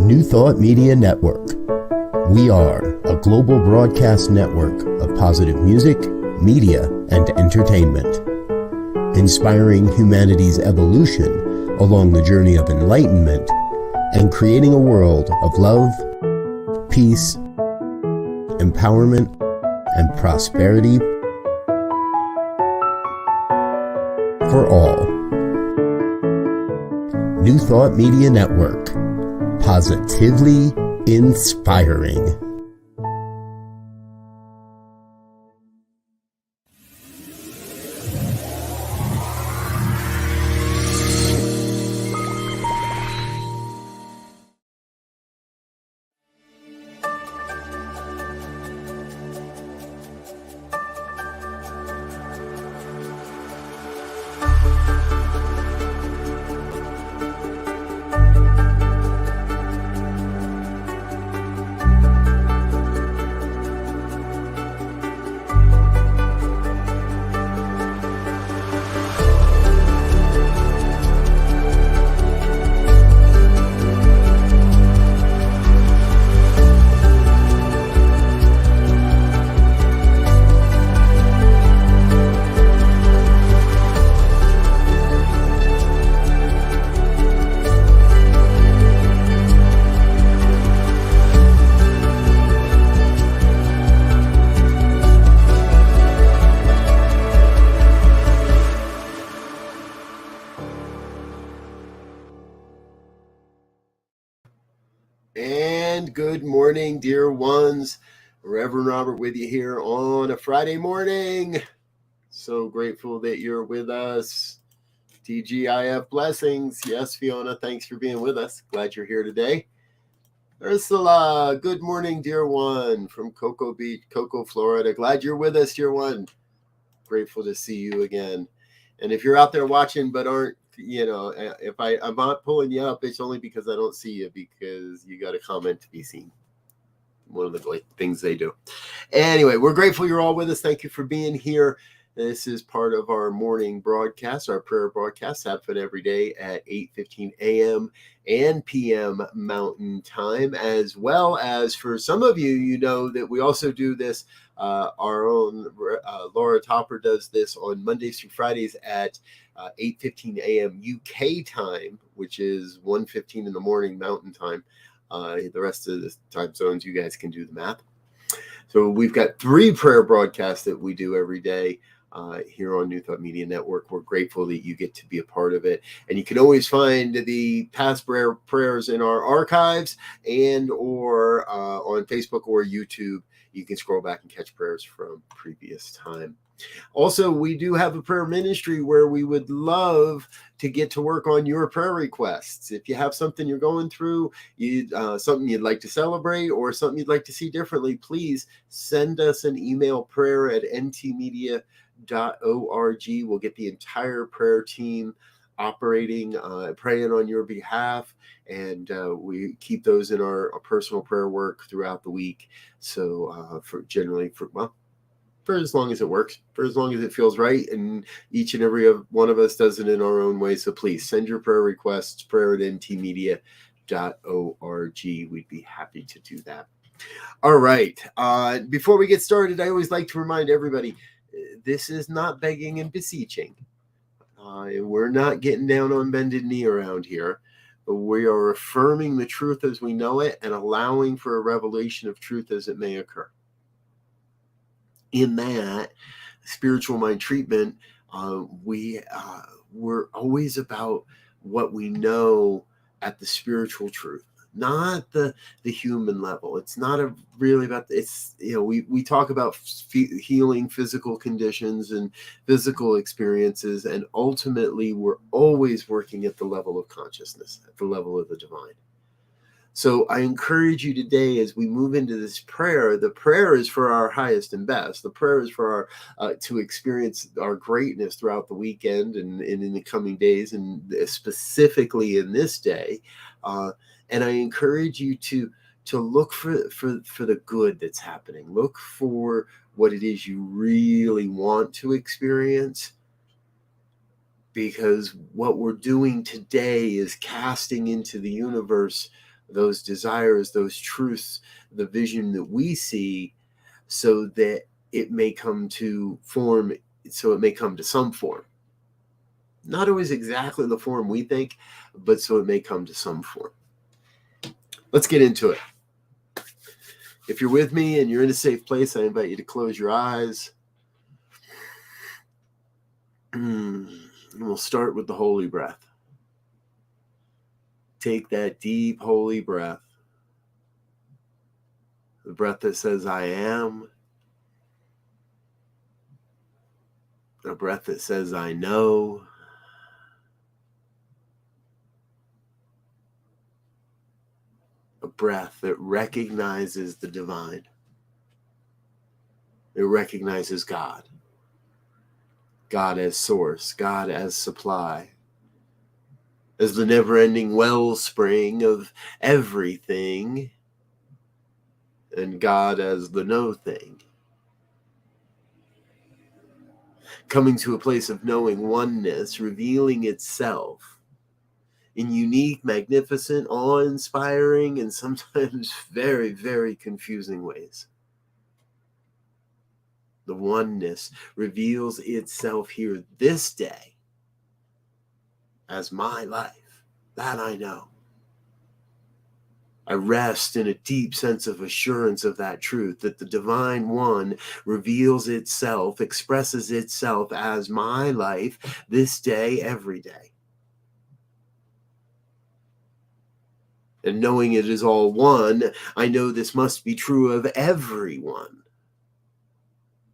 New Thought Media Network. We are a global broadcast network of positive music, media, and entertainment, inspiring humanity's evolution along the journey of enlightenment and creating a world of love, peace, empowerment, and prosperity for all. New Thought Media Network. Positively inspiring. And good morning, dear ones. Reverend Robert with you here on a Friday morning. So grateful that you're with us. TGIF blessings. Yes, Fiona, thanks for being with us. Glad you're here today. Ursula, good morning, dear one, from Cocoa Beach, Cocoa, Florida. Glad you're with us, dear one. Grateful to see you again. And if you're out there watching but aren't, if I'm not pulling you up, it's only because I don't see you, because you got a comment to be seen. One of the things they do. Anyway, we're grateful you're all with us. Thank you for being here. This is part of our morning broadcast, our prayer broadcast, happen every day at 8:15 a.m. and p.m. Mountain Time, as well as for some of you, you know that we also do this. Our own Laura Topper does this on Mondays through Fridays at 8:15 a.m. UK time, which is 1:15 in the morning Mountain Time. The rest of the time zones, you guys can do the math. So we've got 3 prayer broadcasts that we do every day here on New Thought Media Network. We're grateful that you get to be a part of it. And you can always find the past prayers in our archives and or on Facebook or YouTube. You can scroll back and catch prayers from previous time. Also, we do have a prayer ministry where we would love to get to work on your prayer requests. If you have something you're going through, something you'd like to celebrate or something you'd like to see differently, please send us an email, prayer@ntmedia.org. We'll get the entire prayer team operating, praying on your behalf, and we keep those in our personal prayer work throughout the week. So for as long as it works, for as long as it feels right, and each and every one of us does it in our own way. So please send your prayer requests, prayer@ntmedia.org. We'd be happy to do that. All right. Before we get started, I always like to remind everybody, this is not begging and beseeching. We're not getting down on bended knee around here. But we are affirming the truth as we know it and allowing for a revelation of truth as it may occur. In that spiritual mind treatment, we're always about what we know at the spiritual truth, not the human level. It's not really about we talk about healing physical conditions and physical experiences, and ultimately we're always working at the level of consciousness, at the level of the divine. So I encourage you today, as we move into this prayer, the prayer is for our highest and best. The prayer is for our to experience our greatness throughout the weekend and in the coming days, and specifically in this day. And I encourage you to look for the good that's happening. Look for what it is you really want to experience. Because what we're doing today is casting into the universe those desires, those truths, the vision that we see, so that it may come to form, so it may come to some form. Not always exactly the form we think, but so it may come to some form. Let's get into it. If you're with me and you're in a safe place, I invite you to close your eyes. And we'll start with the holy breath. Take that deep, holy breath. The breath that says, I am. A breath that says, I know. A breath that recognizes the divine. It recognizes God. God as source, God as supply, as the never-ending wellspring of everything, and God as the no thing. Coming to a place of knowing oneness, revealing itself in unique, magnificent, awe-inspiring, and sometimes very, very confusing ways. The oneness reveals itself here this day as my life. That I know. I rest in a deep sense of assurance of that truth, that the Divine One reveals itself, expresses itself as my life this day, every day. And knowing it is all one, I know this must be true of everyone.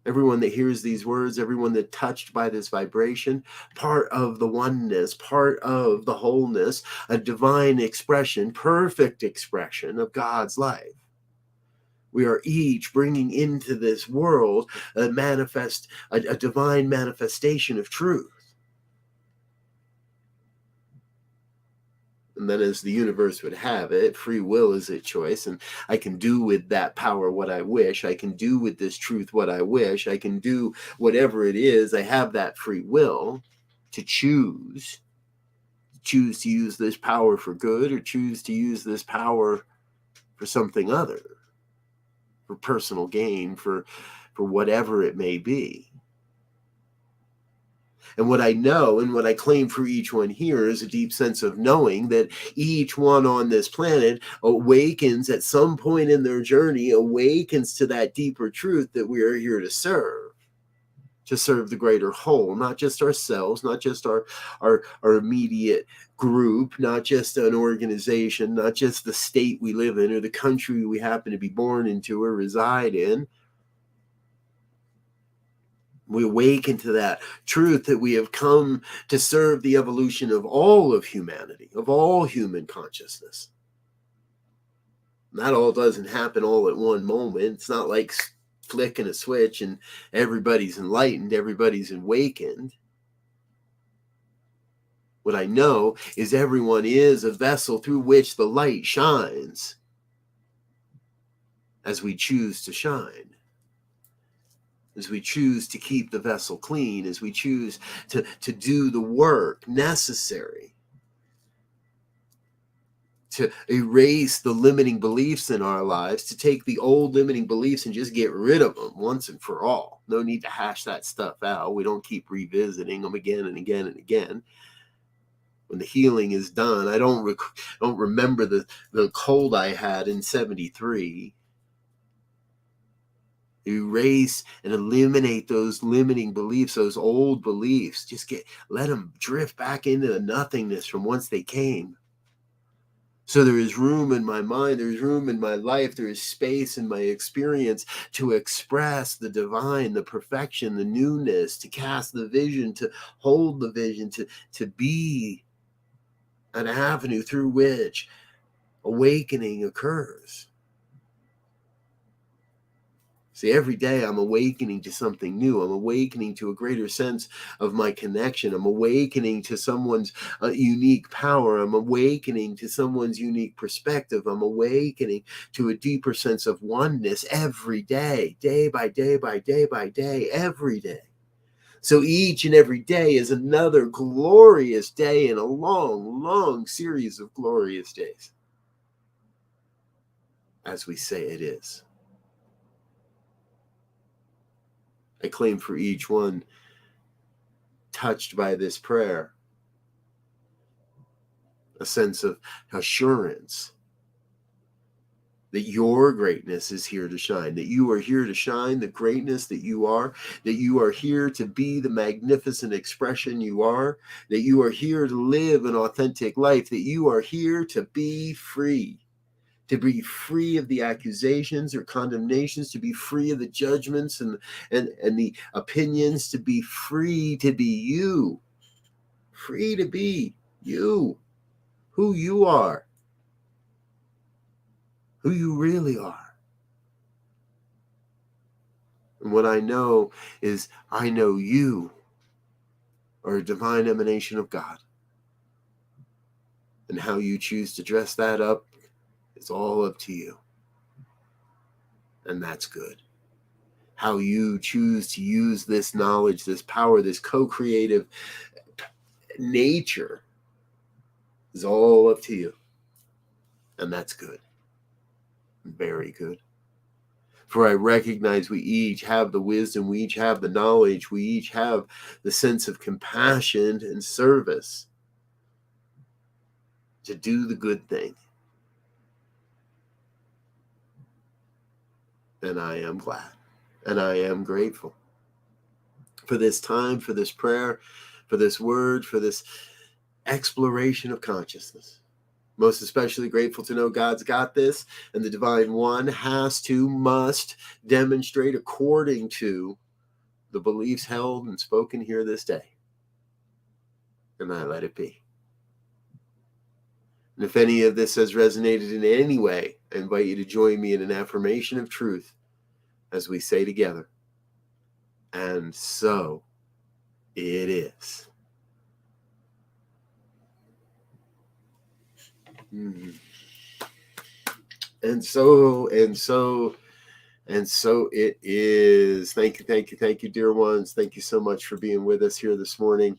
Everyone that hears these words, everyone that touched by this vibration, part of the oneness, part of the wholeness, a divine expression, perfect expression of God's life. We are each bringing into this world a divine manifestation of truth. And then, as the universe would have it, free will is a choice, and I can do with that power what I wish. I can do with this truth what I wish. I can do whatever it is. I have that free will to choose to use this power for good, or choose to use this power for something other, for personal gain, for whatever it may be. And what I know and what I claim for each one here is a deep sense of knowing that each one on this planet awakens at some point in their journey, awakens to that deeper truth that we are here to serve the greater whole, not just ourselves, not just our immediate group, not just an organization, not just the state we live in or the country we happen to be born into or reside in. We awaken to that truth that we have come to serve the evolution of all of humanity, of all human consciousness. And that all doesn't happen all at one moment. It's not like flicking a switch and everybody's enlightened, everybody's awakened. What I know is everyone is a vessel through which the light shines as we choose to shine. As we choose to keep the vessel clean, as we choose to do the work necessary to erase the limiting beliefs in our lives, to take the old limiting beliefs and just get rid of them once and for all. No need to hash that stuff out. We don't keep revisiting them again and again and again. When the healing is done, I don't remember the cold I had in 73. Erase and eliminate those limiting beliefs, those old beliefs. Just let them drift back into the nothingness from whence they came. So there is room in my mind, there's room in my life, there is space in my experience to express the divine, the perfection, the newness, to cast the vision, to hold the vision, to be an avenue through which awakening occurs. See, every day I'm awakening to something new. I'm awakening to a greater sense of my connection. I'm awakening to someone's unique power. I'm awakening to someone's unique perspective. I'm awakening to a deeper sense of oneness every day, day by day by day by day, every day. So each and every day is another glorious day in a long, long series of glorious days. as we say it is. I claim for each one touched by this prayer a sense of assurance that your greatness is here to shine, that you are here to shine the greatness that you are here to be the magnificent expression you are, that you are here to live an authentic life, that you are here to be free of the accusations or condemnations, to be free of the judgments and the opinions, to be free to be you, who you are, who you really are. And what I know is I know you are a divine emanation of God. And how you choose to dress that up is all up to you. And that's good. How you choose to use this knowledge, this power, this co-creative nature is all up to you. And that's good. Very good. For I recognize we each have the wisdom, we each have the knowledge, we each have the sense of compassion and service to do the good thing. And I am glad and I am grateful for this time, for this prayer, for this word, for this exploration of consciousness. Most especially grateful to know God's got this, and the Divine One must demonstrate according to the beliefs held and spoken here this day. And I let it be. And if any of this has resonated in any way, I invite you to join me in an affirmation of truth as we say together, and so it is. And so it is. Thank you, dear ones. Thank you so much for being with us here this morning.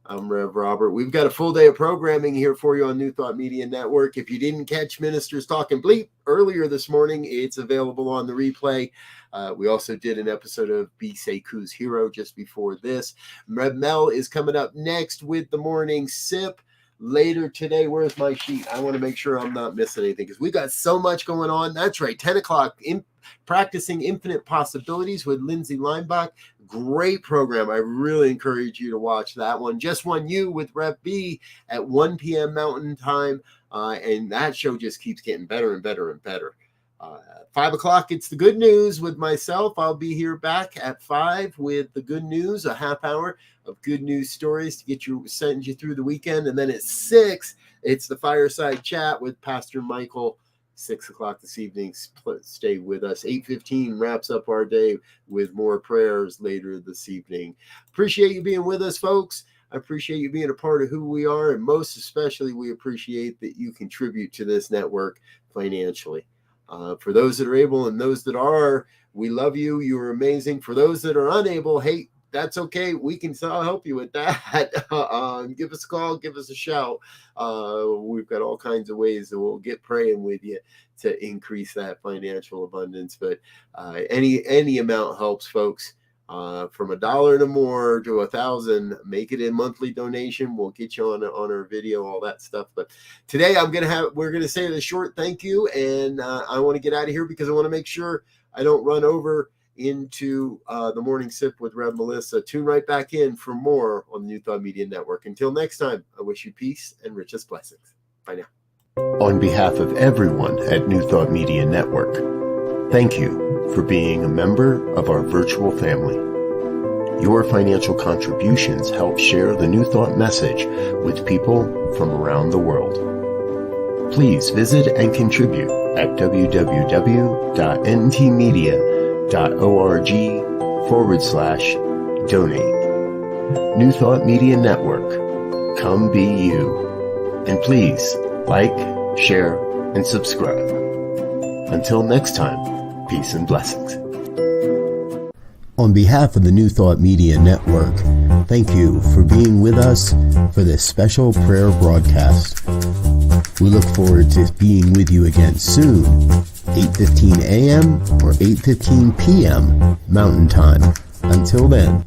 I'm Rev Robert. We've got a full day of programming here for you on New Thought Media Network. If you didn't catch Ministers Talking Bleep earlier this morning, it's available on the replay. We also did an episode of B. Sekou's Hero just before this. Rev Mel is coming up next with the Morning Sip. Later today, where's my sheet? I want to make sure I'm not missing anything because we got so much going on. That's right, 10 o'clock, Practicing Infinite Possibilities with Lindsay Leinbach. Great program. I really encourage you to watch that one. Just One You with Rev B at 1 p.m. Mountain Time. And that show just keeps getting better and better and better. 5 o'clock, it's the good news with myself. I'll be here back at 5 with the good news, a half hour of good news stories to send you through the weekend. And then at 6, it's the fireside chat with Pastor Michael. 6 o'clock this evening. Stay with us. 8:15 wraps up our day with more prayers later this evening. Appreciate you being with us, folks. I appreciate you being a part of who we are. And most especially, we appreciate that you contribute to this network financially. For those that are able and those that are, we love you. You're amazing. For those that are unable, hey, that's okay. We can still help you with that. Give us a call. Give us a shout. We've got all kinds of ways that we'll get praying with you to increase that financial abundance. But any amount helps, folks. From $1 and more to $1,000, make it a monthly donation. We'll get you on our video, all that stuff. But today we're gonna say a short thank you, and I want to get out of here because I want to make sure I don't run over into the Morning Sip with Rev Melissa. Tune right back in for more on the New Thought Media Network. Until next time, I wish you peace and richest blessings. Bye now. On behalf of everyone at New Thought Media Network, thank you for being a member of our virtual family. Your financial contributions help share the New Thought message with people from around the world. Please visit and contribute at www.ntmedia.org/donate. New Thought Media Network. Come be you. And please like, share, and subscribe. Until next time, peace and blessings. On behalf of the New Thought Media Network, thank you for being with us for this special prayer broadcast. We look forward to being with you again soon 8:15 a.m. or 8:15 p.m. Mountain Time. Until then.